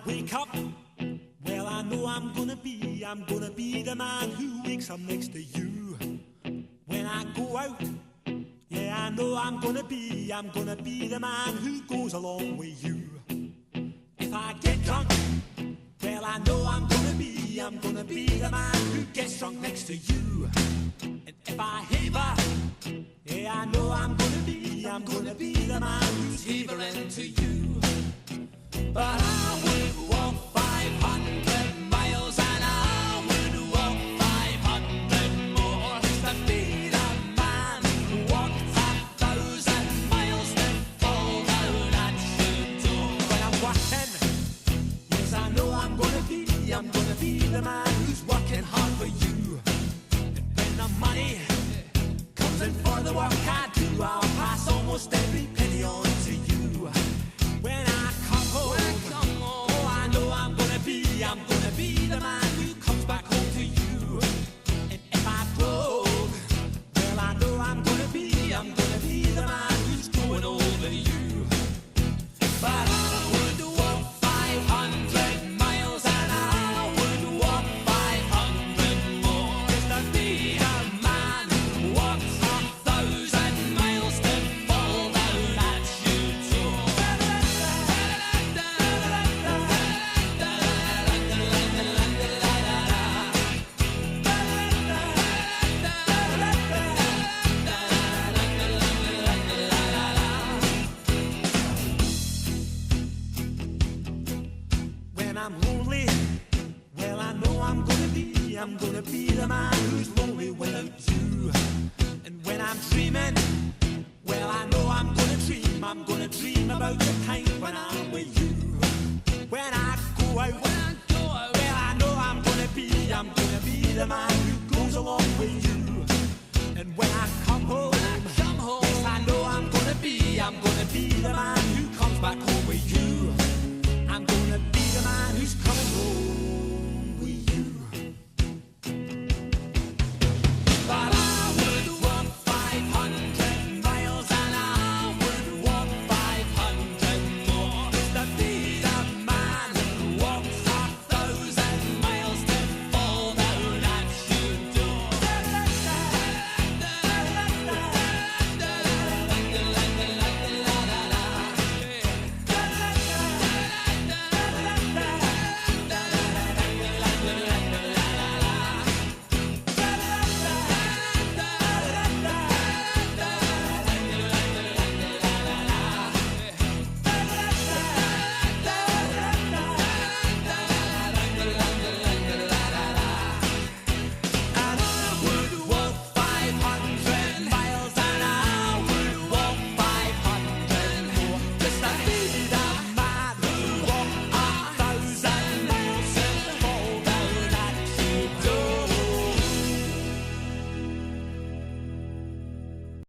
wake up, well, I know I'm gonna be the man who wakes up next to you. When I go out, yeah, I know I'm gonna be the man who goes along with you. If I get drunk, well, I know I'm gonna be the man who gets drunk next to you. And if I haver, yeah, I know I'm gonna be the man who's havering to you. But I would walk 500 miles and I would walk 500 more just to be the man who walked 1,000 miles to fall down at your door. When I'm working, yes, I know I'm gonna be the man who's working hard for you. And when the money comes in for the work I do, I'll pass almost every penny on to you. When I come home, oh, I know I'm gonna be the man who comes back home to you. And if I broke, well, I know I'm gonna be the man who's going over you. But I would walk 500 miles and I would walk 500 more just to be the man who walks 1,000 miles to fall down at your door. When I'm lonely, well, I know I'm gonna be the man who's lonely without you. And when I'm dreaming, well, I know I'm gonna dream about the time